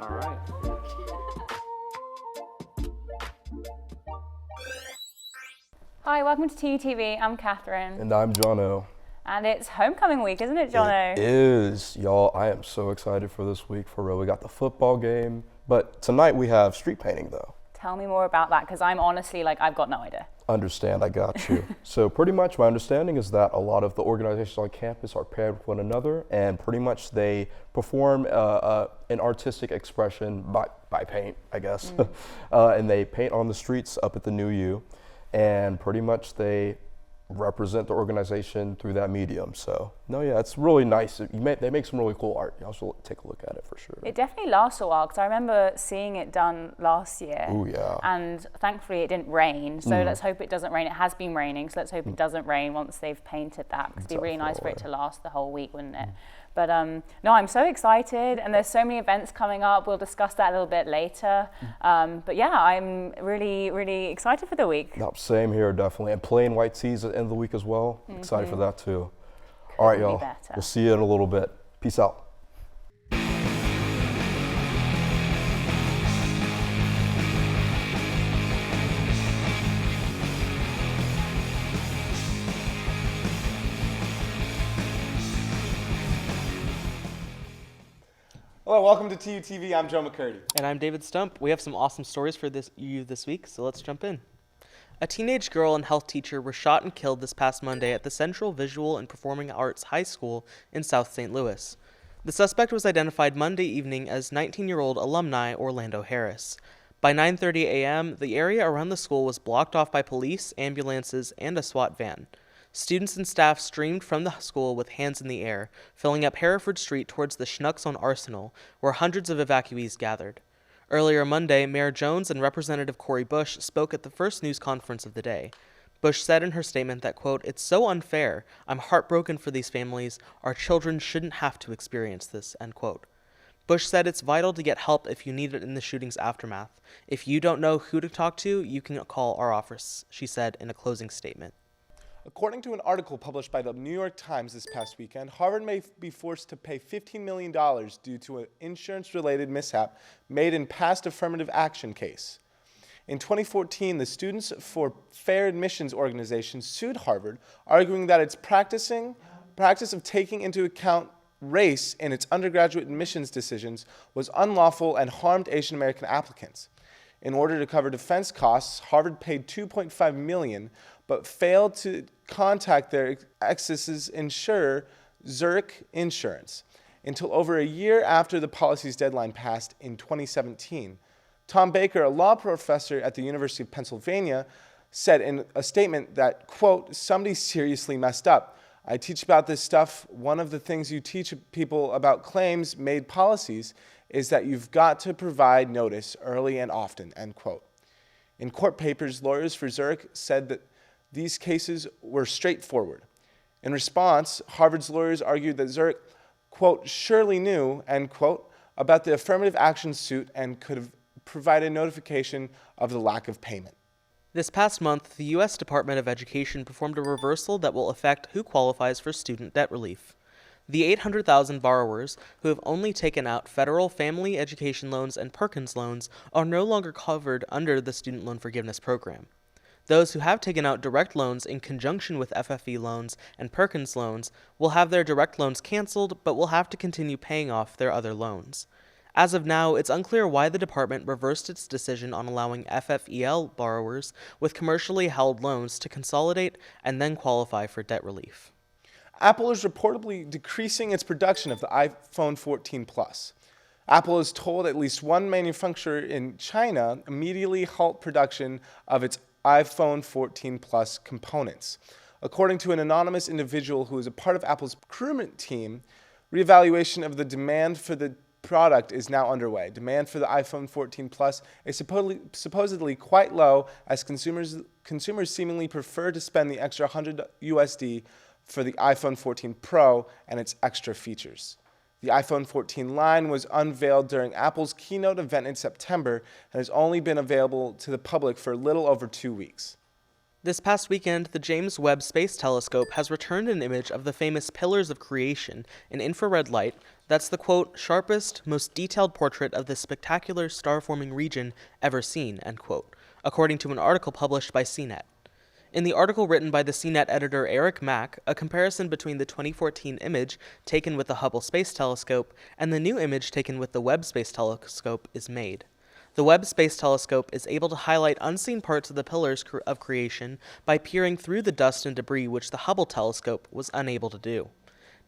All right. Hi, welcome to TUTV. I'm Catherine. And I'm Jono. And it's homecoming week, isn't it, Jono? It is, y'all. I am so excited for this week, for real. We got the football game, but tonight we have street painting, though. Tell me more about that, because I'm honestly, I've got no idea. Understand, I got you. So pretty much my understanding is that a lot of the organizations on campus are paired with one another, and pretty much they perform an artistic expression by paint, I guess. And they paint on the streets up at the New U, and pretty much they represent the organization through that medium. So no, yeah, it's really nice. They make some really cool art. You also take a look at it for sure. It definitely lasts a while, because I remember seeing it done last year. Oh yeah. And thankfully it didn't rain, so let's hope it doesn't rain. It has been raining, so let's hope it doesn't rain once they've painted that, because it'd be really nice for it to last the whole week, wouldn't it? But no, I'm so excited, and there's so many events coming up. We'll discuss that a little bit later. But yeah, I'm really, really excited for the week. Nope, same here, definitely. And plain white tees at the end of the week as well. Excited for that too. All right, y'all. We'll see you in a little bit. Peace out. Hello, welcome to TUTV. I'm Joe McCurdy. And I'm David Stump. We have some awesome stories for you this week, so let's jump in. A teenage girl and health teacher were shot and killed this past Monday at the Central Visual and Performing Arts High School in South St. Louis. The suspect was identified Monday evening as 19-year-old alumni Orlando Harris. By 9:30 a.m., the area around the school was blocked off by police, ambulances, and a SWAT van. Students and staff streamed from the school with hands in the air, filling up Hereford Street towards the Schnucks on Arsenal, where hundreds of evacuees gathered. Earlier Monday, Mayor Jones and Representative Cori Bush spoke at the first news conference of the day. Bush said in her statement that, quote, "It's so unfair. I'm heartbroken for these families. Our children shouldn't have to experience this," end quote. Bush said it's vital to get help if you need it in the shooting's aftermath. If you don't know who to talk to, you can call our office, she said in a closing statement. According to an article published by the New York Times this past weekend, Harvard may be forced to pay $15 million due to an insurance-related mishap made in past affirmative action case. In 2014, the Students for Fair Admissions organization sued Harvard, arguing that its practice of taking into account race in its undergraduate admissions decisions was unlawful and harmed Asian American applicants. In order to cover defense costs, Harvard paid $2.5 million, but failed to contact their excess's insurer, Zurich Insurance, until over a year after the policy's deadline passed in 2017. Tom Baker, a law professor at the University of Pennsylvania, said in a statement that, quote, "Somebody seriously messed up. I teach about this stuff. One of the things you teach people about claims made policies is that you've got to provide notice early and often," end quote. In court papers, lawyers for Zurich said that these cases were straightforward. In response, Harvard's lawyers argued that Zurich, quote, "surely knew," end quote, about the affirmative action suit and could have provided notification of the lack of payment. This past month, the U.S. Department of Education performed a reversal that will affect who qualifies for student debt relief. The 800,000 borrowers who have only taken out federal family education loans and Perkins loans are no longer covered under the Student Loan Forgiveness Program. Those who have taken out direct loans in conjunction with FFE loans and Perkins loans will have their direct loans canceled, but will have to continue paying off their other loans. As of now, it's unclear why the department reversed its decision on allowing FFEL borrowers with commercially held loans to consolidate and then qualify for debt relief. Apple is reportedly decreasing its production of the iPhone 14 Plus. Apple has told at least one manufacturer in China immediately halt production of its iPhone 14 Plus components. According to an anonymous individual who is a part of Apple's procurement team, Reevaluation of the demand for the product is now underway. Demand for the iPhone 14 Plus is supposedly quite low, as consumers seemingly prefer to spend the extra $100 for the iPhone 14 Pro and its extra features. The iPhone 14 line was unveiled during Apple's keynote event in September and has only been available to the public for a little over 2 weeks. This past weekend, the James Webb Space Telescope has returned an image of the famous Pillars of Creation in infrared light that's the, quote, sharpest, most detailed portrait of this spectacular star-forming region ever seen, end quote, according to an article published by CNET. In the article written by the CNET editor Eric Mack, a comparison between the 2014 image taken with the Hubble Space Telescope and the new image taken with the Webb Space Telescope is made. The Webb Space Telescope is able to highlight unseen parts of the pillars of creation by peering through the dust and debris which the Hubble telescope was unable to do.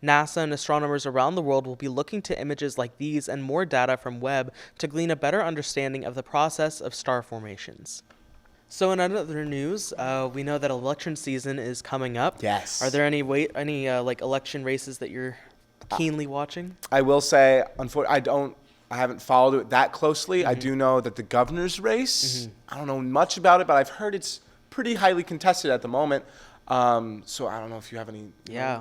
NASA and astronomers around the world will be looking to images like these and more data from Webb to glean a better understanding of the process of star formations. So in other news, we know that election season is coming up. Yes. Are there any election races that you're keenly watching? I will say, unfortunately, I haven't followed it that closely. I do know that the governor's race, I don't know much about it, but I've heard it's pretty highly contested at the moment. So I don't know if you have any. Yeah,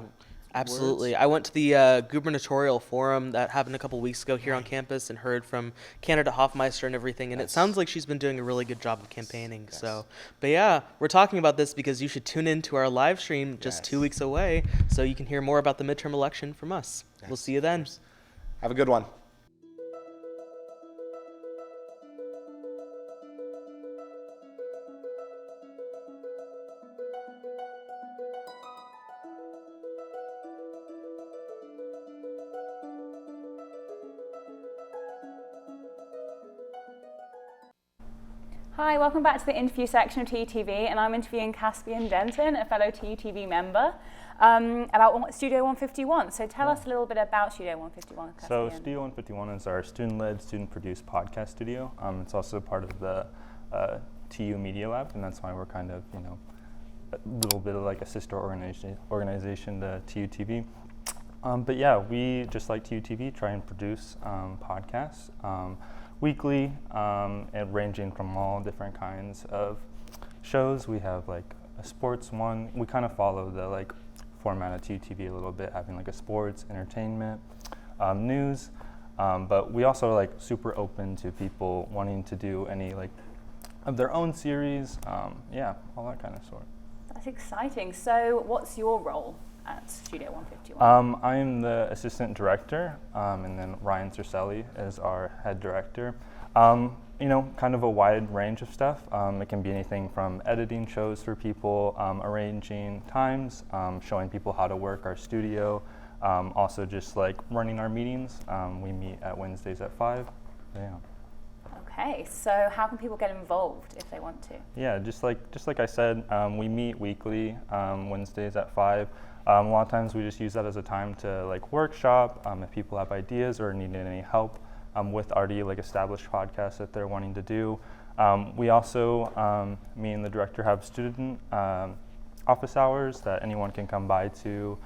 absolutely. words? I went to the gubernatorial forum that happened a couple weeks ago here on campus and heard from candidate Hoffmeister and everything, and it sounds like she's been doing a really good job of campaigning. Yes. So, but yeah, we're talking about this because you should tune in to our live stream just 2 weeks away so you can hear more about the midterm election from us. We'll see you then. Have a good one. Hi, welcome back to the interview section of TUTV, and I'm interviewing Caspian Denton, a fellow TUTV member, about Studio 151. So tell us a little bit about Studio 151, Caspian. So Studio 151 is our student-led, student-produced podcast studio. It's also part of the TU Media Lab, and that's why we're kind of, a little bit of like a sister organization to TUTV. But yeah, we, just like TUTV, try and produce podcasts weekly, and ranging from all different kinds of shows. We have like a sports one. We kind of follow the like format of TUTV a little bit, having like a sports, entertainment, news. But we also are like super open to people wanting to do any like of their own series. Yeah, all that kind of sort. That's exciting. So what's your role at Studio 151? I am the assistant director, and then Ryan Cercelli is our head director. Kind of a wide range of stuff. It can be anything from editing shows for people, arranging times, showing people how to work our studio, also just like running our meetings. We meet at Wednesdays at 5. Yeah. Okay, so how can people get involved if they want to? Yeah, just like I said, we meet weekly, Wednesdays at 5. A lot of times we just use that as a time to like workshop if people have ideas or need any help with already like established podcasts that they're wanting to do. We also, me and the director, have student office hours that anyone can come by to.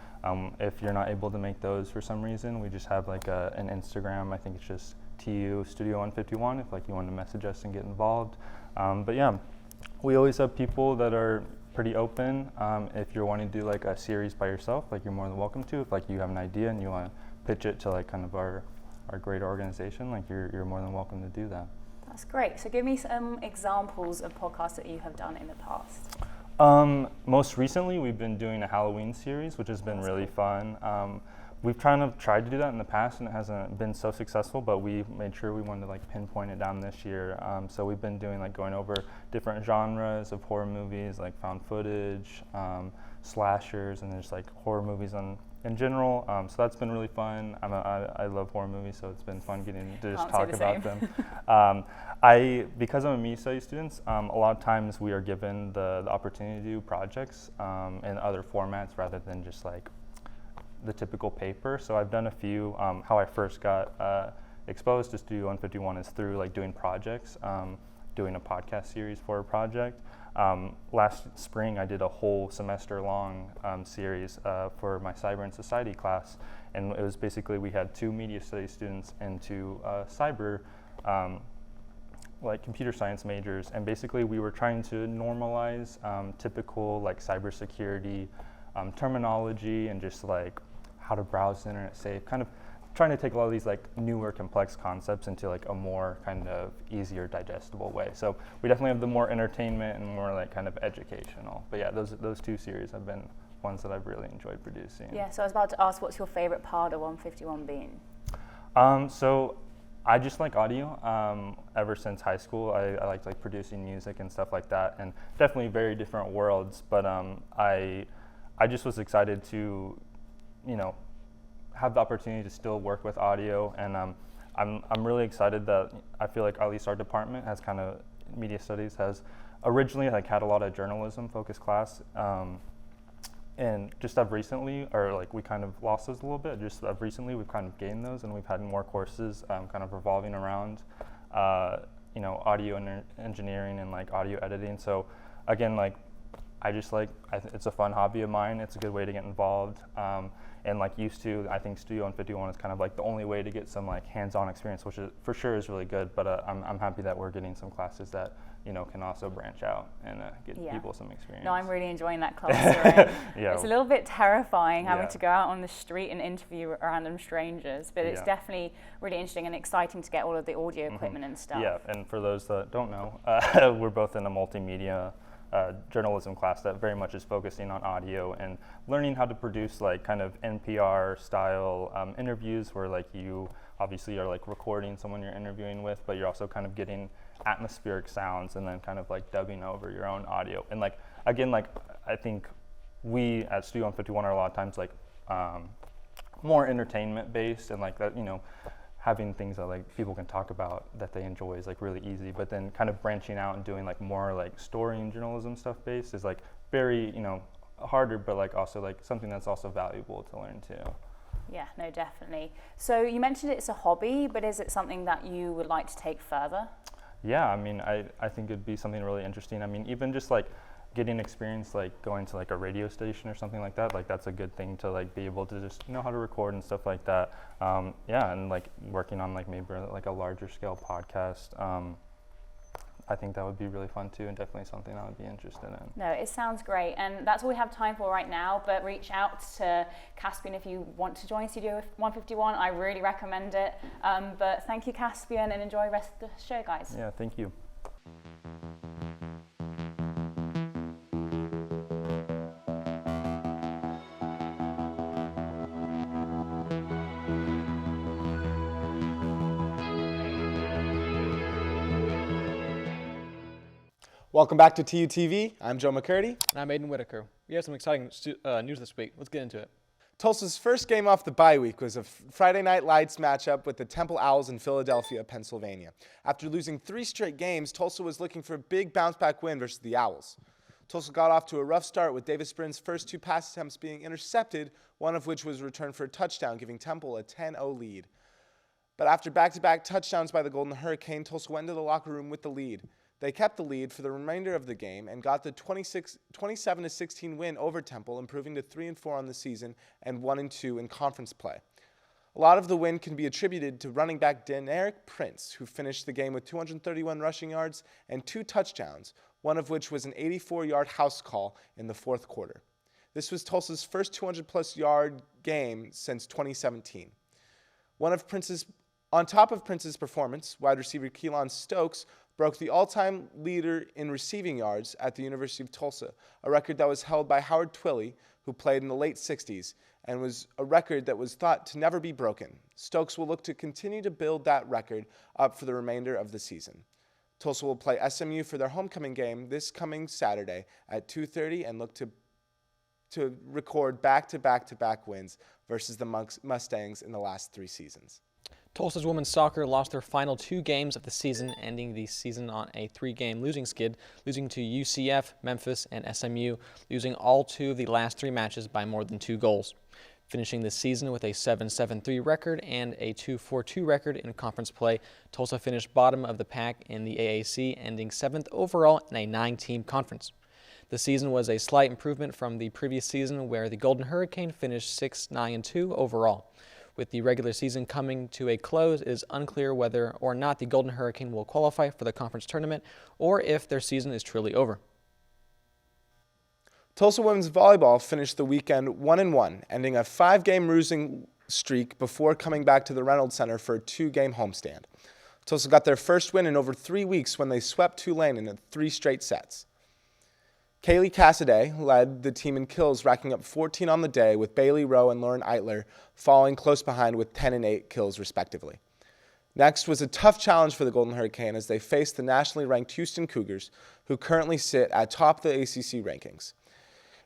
If you're not able to make those for some reason, we just have like an Instagram. I think it's just TU Studio 151 if like you want to message us and get involved. But yeah, we always have people that are pretty open. If you're wanting to do like a series by yourself, like you're more than welcome to. If like you have an idea and you want to pitch it to like kind of our greater organization, like you're more than welcome to do that. That's great. So give me some examples of podcasts that you have done in the past. Most recently, we've been doing a Halloween series, which has been really fun. We've kind of tried to do that in the past, and it hasn't been so successful, but we made sure we wanted to like pinpoint it down this year. So we've been doing like going over different genres of horror movies, like found footage, slashers, and there's like horror movies in general. So that's been really fun. I love horror movies, so it's been fun getting to just talk about them. Because I'm a media studies student, a lot of times we are given the opportunity to do projects in other formats rather than just like the typical paper. So I've done a few. How I first got exposed to Studio 151 is through like doing projects doing a podcast series for a project. Last spring, I did a whole semester-long series for my Cyber and Society class, and it was basically we had 2 media studies students and 2 cyber, like computer science majors, and basically we were trying to normalize typical like cybersecurity terminology and just like how to browse the internet safe, kind of trying to take a lot of these like newer complex concepts into like a more kind of easier digestible way. So we definitely have the more entertainment and more like kind of educational. But yeah, those 2 series have been ones that I've really enjoyed producing. Yeah, so I was about to ask, what's your favorite part of 151 been? So I just like audio. Ever since high school, I liked like producing music and stuff like that, and definitely very different worlds. But I just was excited to, you know, have the opportunity to still work with audio, and I'm really excited that I feel like at least our department has kind of media studies has originally like had a lot of journalism focused class, and just of recently, or like we kind of lost those a little bit. Just of recently, we've kind of gained those, and we've had more courses kind of revolving around you know, audio engineering and like audio editing. So again, like I just like it's a fun hobby of mine. It's a good way to get involved. And like used to, I think Studio 151 is kind of like the only way to get some like hands-on experience, which is, for sure is really good. But I'm happy that we're getting some classes that, you know, can also branch out and get people some experience. No, I'm really enjoying that class. Yeah. It's a little bit terrifying having to go out on the street and interview random strangers, but it's definitely really interesting and exciting to get all of the audio equipment and stuff. Yeah, and for those that don't know, we're both in a multimedia journalism class that very much is focusing on audio and learning how to produce like kind of NPR style interviews where like you obviously are like recording someone you're interviewing with, but you're also kind of getting atmospheric sounds and then kind of like dubbing over your own audio. And like, again, like I think we at Studio 151 are a lot of times like more entertainment based, and like that, you know, having things that like people can talk about that they enjoy is like really easy, but then kind of branching out and doing like more like story and journalism stuff based is like very, you know, harder, but like also like something that's also valuable to learn too. Yeah, no, definitely. So you mentioned it's a hobby, but is it something that you would like to take further? Yeah, I mean, I think it'd be something really interesting. I mean, even just like getting experience like going to like a radio station or something like that, like that's a good thing to like be able to just know how to record and stuff like that. Yeah, and like working on like maybe like a larger scale podcast. I think that would be really fun too, and definitely something I would be interested in. No, it sounds great, and that's all we have time for right now, but reach out to Caspian if you want to join Studio 151. I really recommend it. But thank you, Caspian, and enjoy the rest of the show, guys. Yeah, thank you. Welcome back to TUTV. I'm Joe McCurdy. And I'm Aiden Whitaker. We have some exciting news this week. Let's get into it. Tulsa's first game off the bye week was a Friday Night Lights matchup with the Temple Owls in Philadelphia, Pennsylvania. After losing 3 straight games, Tulsa was looking for a big bounce-back win versus the Owls. Tulsa got off to a rough start with Davis Brin's first 2 pass attempts being intercepted, one of which was returned for a touchdown, giving Temple a 10-0 lead. But after back-to-back touchdowns by the Golden Hurricane, Tulsa went into the locker room with the lead. They kept the lead for the remainder of the game and got the 27-16 win over Temple, improving to 3-4 on the season and 1-2 in conference play. A lot of the win can be attributed to running back Deneric Prince, who finished the game with 231 rushing yards and 2 touchdowns, one of which was an 84-yard house call in the 4th quarter. This was Tulsa's first 200-plus yard game since 2017. On top of Prince's performance, wide receiver Keelan Stokes broke the all-time leader in receiving yards at the University of Tulsa, a record that was held by Howard Twilley, who played in the late 60s, and was a record that was thought to never be broken. Stokes will look to continue to build that record up for the remainder of the season. Tulsa will play SMU for their homecoming game this coming Saturday at 2:30 and look to record back-to-back wins versus the Mustangs in the last 3 seasons. Tulsa's women's soccer lost their final 2 games of the season, ending the season on a 3-game losing skid, losing to UCF, Memphis, and SMU, losing all 2 of the last 3 matches by more than 2 goals. Finishing this season with a 7-7-3 record and a 2-4-2 record in conference play, Tulsa finished bottom of the pack in the AAC, ending 7th overall in a 9-team conference. The season was a slight improvement from the previous season, where the Golden Hurricane finished 6-9-2 overall. With the regular season coming to a close, it is unclear whether or not the Golden Hurricane will qualify for the conference tournament or if their season is truly over. Tulsa women's volleyball finished the weekend 1-1, ending a 5-game losing streak before coming back to the Reynolds Center for a 2-game homestand. Tulsa got their first win in over 3 weeks when they swept Tulane in 3 straight sets. Kaylee Cassidy led the team in kills, racking up 14 on the day, with Bailey Rowe and Lauren Eitler falling close behind with 10 and 8 kills respectively. Next was a tough challenge for the Golden Hurricane as they faced the nationally ranked Houston Cougars, who currently sit at top of the ACC rankings.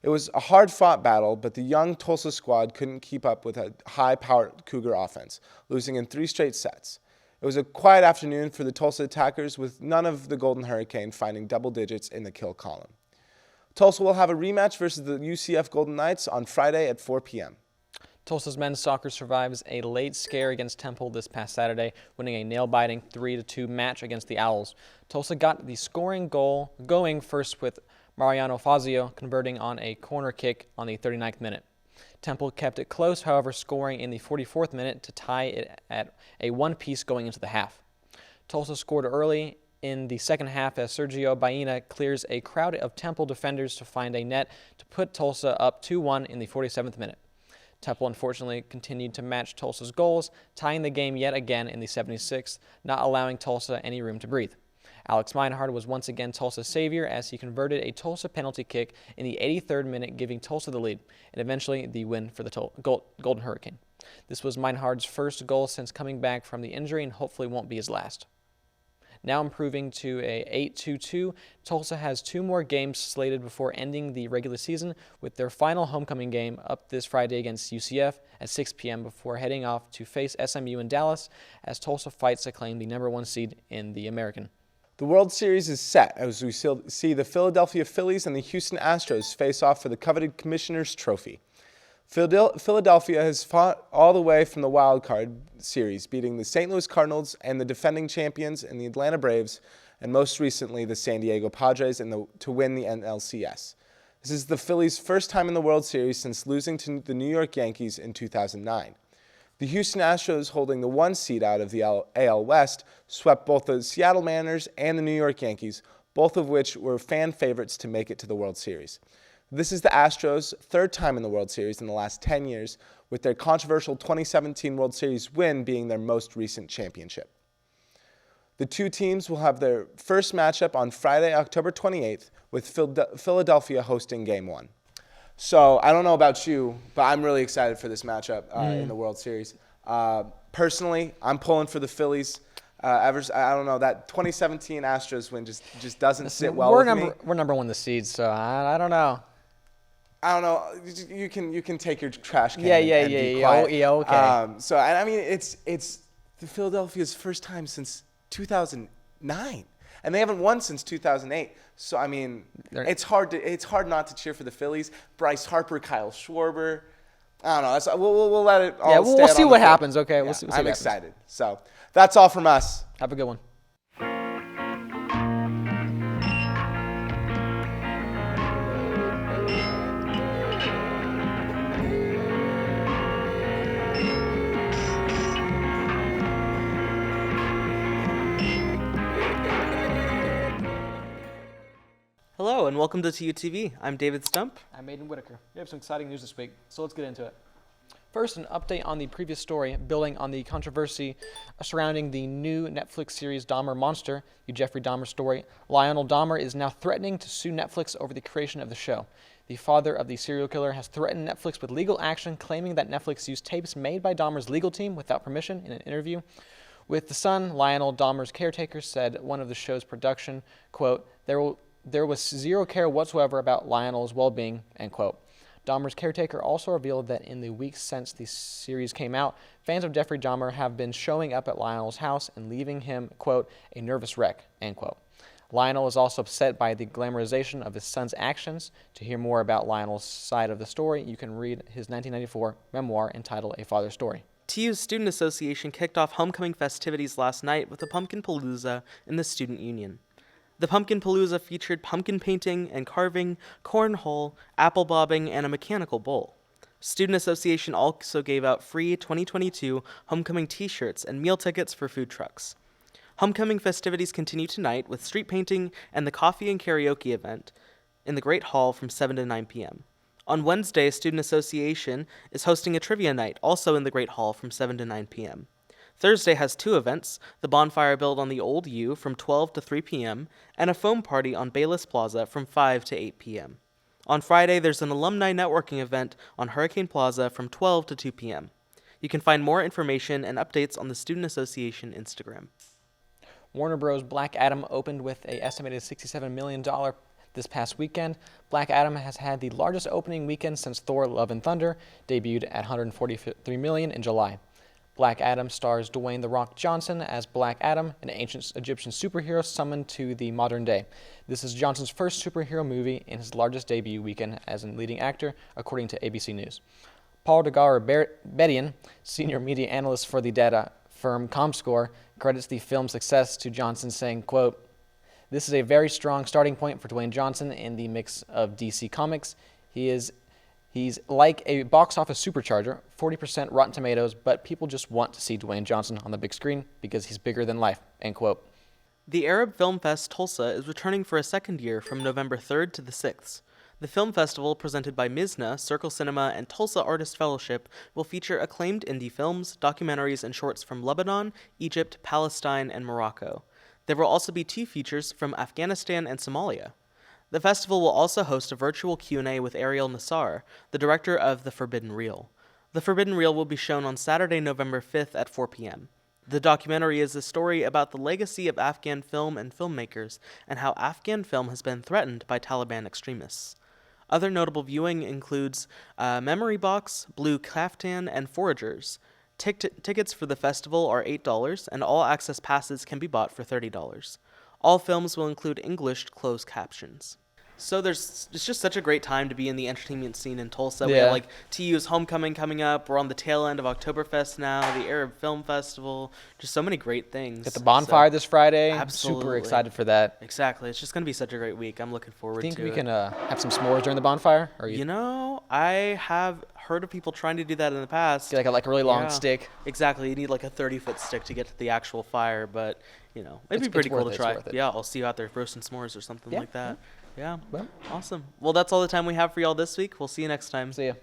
It was a hard-fought battle, but the young Tulsa squad couldn't keep up with a high-powered Cougar offense, losing in 3 straight sets. It was a quiet afternoon for the Tulsa attackers, with none of the Golden Hurricane finding double digits in the kill column. Tulsa will have a rematch versus the UCF Golden Knights on Friday at 4 p.m. Tulsa's men's soccer survives a late scare against Temple this past Saturday, winning a nail-biting 3-2 match against the Owls. Tulsa got the scoring goal going first with Mariano Fazio converting on a corner kick on the 39th minute. Temple kept it close, however, scoring in the 44th minute to tie it at a one-piece going into the half. Tulsa scored early in the second half as Sergio Baena clears a crowd of Temple defenders to find a net to put Tulsa up 2-1 in the 47th minute. Temple unfortunately continued to match Tulsa's goals, tying the game yet again in the 76th, not allowing Tulsa any room to breathe. Alex Meinhard was once again Tulsa's savior as he converted a Tulsa penalty kick in the 83rd minute, giving Tulsa the lead, and eventually the win for the Golden Hurricane. This was Meinhard's first goal since coming back from the injury and hopefully won't be his last. Now improving to a 8-2-2, Tulsa has 2 more games slated before ending the regular season, with their final homecoming game up this Friday against UCF at 6 p.m. before heading off to face SMU in Dallas as Tulsa fights to claim the #1 seed in the American. The World Series is set as we see the Philadelphia Phillies and the Houston Astros face off for the coveted Commissioner's Trophy. Philadelphia has fought all the way from the wild card series, beating the St. Louis Cardinals and the defending champions in the Atlanta Braves, and most recently the San Diego Padres to win the NLCS. This is the Phillies' first time in the World Series since losing to the New York Yankees in 2009. The Houston Astros, holding the 1 seed out of the AL West, swept both the Seattle Mariners and the New York Yankees, both of which were fan favorites to make it to the World Series. This is the Astros' 3rd time in the World Series in the last 10 years, with their controversial 2017 World Series win being their most recent championship. The 2 teams will have their first matchup on Friday, October 28th, with Philadelphia hosting Game 1. So I don't know about you, but I'm really excited for this matchup in the World Series. Personally, I'm pulling for the Phillies. I don't know, that 2017 Astros win just doesn't sit well with me. We're #1 the seed, so I don't know. I don't know. You can take your trash can. Yeah, and be quiet. yeah, okay. So I mean, it's the Philadelphia's first time since 2009. And they haven't won since 2008. So, I mean, it's hard not to cheer for the Phillies. Bryce Harper, Kyle Schwarber. I don't know. We'll let it all stay we'll see on what the field. happens, okay? Yeah, We'll see I'm what excited. So, that's all from us. Have a good one. Hello and welcome to TUTV. I'm David Stump. I'm Aiden Whitaker. We have some exciting news this week, so let's get into it. First, an update on the previous story, building on the controversy surrounding the new Netflix series Dahmer Monster, the Jeffrey Dahmer story. Lionel Dahmer is now threatening to sue Netflix over the creation of the show. The father of the serial killer has threatened Netflix with legal action, claiming that Netflix used tapes made by Dahmer's legal team without permission in an interview. With the son, Lionel Dahmer's caretaker said one of the show's production, quote, There was zero care whatsoever about Lionel's well-being, end quote. Dahmer's caretaker also revealed that in the weeks since the series came out, fans of Jeffrey Dahmer have been showing up at Lionel's house and leaving him, quote, a nervous wreck, end quote. Lionel is also upset by the glamorization of his son's actions. To hear more about Lionel's side of the story, you can read his 1994 memoir entitled A Father's Story. TU's Student Association kicked off homecoming festivities last night with a pumpkin palooza in the Student Union. The Pumpkin Palooza featured pumpkin painting and carving, cornhole, apple bobbing, and a mechanical bull. Student Association also gave out free 2022 homecoming t-shirts and meal tickets for food trucks. Homecoming festivities continue tonight with street painting and the coffee and karaoke event in the Great Hall from 7 to 9 p.m. On Wednesday, Student Association is hosting a trivia night, also in the Great Hall from 7 to 9 p.m. Thursday has two events, the bonfire build on the Old U from 12 to 3 p.m., and a foam party on Bayless Plaza from 5 to 8 p.m. On Friday, there's an alumni networking event on Hurricane Plaza from 12 to 2 p.m. You can find more information and updates on the Student Association Instagram. Warner Bros. Black Adam opened with an estimated $67 million this past weekend. Black Adam has had the largest opening weekend since Thor: Love and Thunder debuted at $143 million in July. Black Adam stars Dwayne "The Rock" Johnson as Black Adam, an ancient Egyptian superhero summoned to the modern day. This is Johnson's first superhero movie and his largest debut weekend as a leading actor, according to ABC News. Paul Degar-Bedian, senior media analyst for the data firm ComScore, credits the film's success to Johnson, saying, quote, "This is a very strong starting point for Dwayne Johnson in the mix of DC Comics. He's like a box office supercharger, 40% Rotten Tomatoes, but people just want to see Dwayne Johnson on the big screen because he's bigger than life," end quote. The Arab Film Fest Tulsa is returning for a second year from November 3rd to the 6th. The film festival, presented by Mizna, Circle Cinema, and Tulsa Artist Fellowship, will feature acclaimed indie films, documentaries, and shorts from Lebanon, Egypt, Palestine, and Morocco. There will also be two features from Afghanistan and Somalia. The festival will also host a virtual Q&A with Ariel Nassar, the director of The Forbidden Reel. The Forbidden Reel will be shown on Saturday, November 5th at 4 p.m. The documentary is a story about the legacy of Afghan film and filmmakers and how Afghan film has been threatened by Taliban extremists. Other notable viewing includes Memory Box, Blue Kaftan, and Foragers. Tickets for the festival are $8, and all access passes can be bought for $30. All films will include English closed captions. So it's just such a great time to be in the entertainment scene in Tulsa. We have TU's Homecoming coming up. We're on the tail end of Oktoberfest now, the Arab Film Festival. Just so many great things. Got the bonfire this Friday. Absolutely. Super excited for that. Exactly. It's just going to be such a great week. I'm looking forward to it. Think we can have some s'mores during the bonfire? Or You know, I have heard of people trying to do that in the past. Get like a really long stick. Exactly. You need like a 30-foot stick to get to the actual fire, but, you know, it'd be pretty cool to try. Yeah, I'll see you out there roasting s'mores or something like that. Yeah. Well, awesome. Well, that's all the time we have for y'all this week. We'll see you next time. See ya.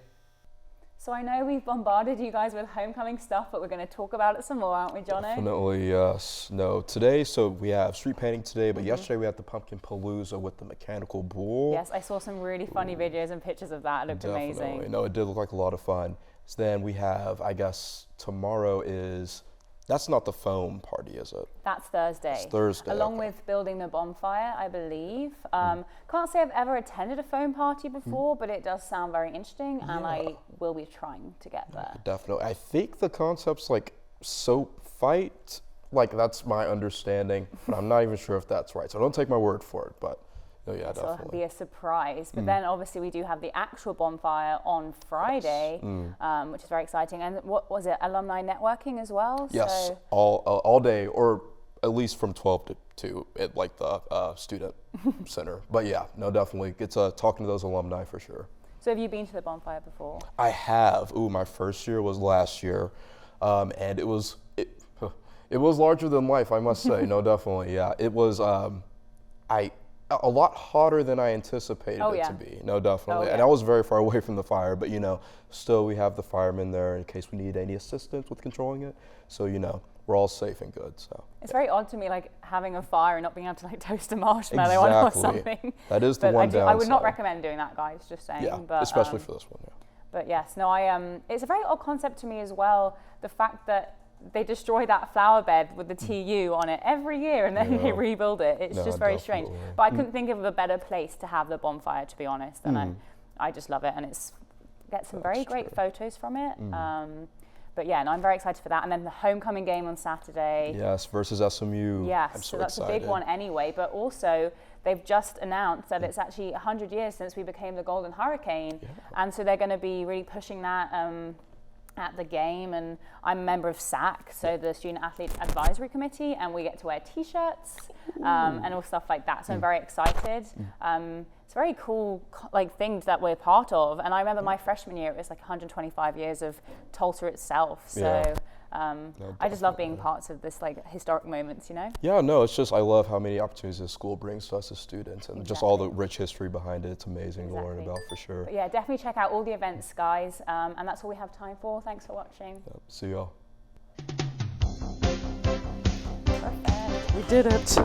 So I know we've bombarded you guys with homecoming stuff, but we're going to talk about it some more, aren't we, Jono? Definitely, yes. No, today, so we have street painting today, but yesterday we had the Pumpkin Palooza with the mechanical bull. Yes, I saw some really funny videos and pictures of that. It looked amazing. No, it did look like a lot of fun. So then we have, I guess, tomorrow is... That's not the foam party, is it? That's Thursday. It's Thursday. Along with building the bonfire, I believe. Can't say I've ever attended a foam party before, but it does sound very interesting, and I will be trying to get there. Definitely. I think the concept's like soap fight. Like, that's my understanding, but I'm not even sure if that's right. So don't take my word for it, but yeah, so definitely. It'll be a surprise. But then obviously we do have the actual bonfire on Friday, which is very exciting. And what was it, alumni networking as well? Yes, so all day, or at least from 12 to 2 at like the student center. But yeah, no, definitely. It's talking to those alumni for sure. So have you been to the bonfire before? I have. My first year was last year, and it was larger than life, I must say. No, definitely. Yeah, it was. A lot hotter than I anticipated it to be. No, definitely. And I was very far away from the fire, but still we have the firemen there in case we need any assistance with controlling it. So, we're all safe and good. So it's very odd to me, like having a fire and not being able to like toast a marshmallow on or something. That is the one downside. I would not recommend doing that, guys, just saying. Yeah, but, especially for this one, But yes, no, it's a very odd concept to me as well, the fact that they destroy that flower bed with the TU on it every year and then they rebuild it. It's just very strange. But I couldn't think of a better place to have the bonfire, to be honest. And I just love it. And get some very great photos from it. But yeah, and I'm very excited for that. And then the homecoming game on Saturday. Yes, versus SMU. Yes, I'm so so that's excited. a big one anyway. But also, they've just announced that it's actually 100 years since we became the Golden Hurricane. Yeah. And so they're going to be really pushing that at the game. And I'm a member of SAC, so the Student Athlete Advisory Committee, and we get to wear T-shirts and all stuff like that. So I'm very excited. It's a very cool thing that we're part of. And I remember my freshman year, it was like 125 years of Tulsa itself. So. Yeah. I just love being parts of this historic moments, you know? Yeah, no, it's just I love how many opportunities this school brings to us as students, and just all the rich history behind it. It's amazing to learn about for sure. But yeah, definitely check out all the events, guys. And that's all we have time for. Thanks for watching. Yep, see y'all. Perfect. We did it.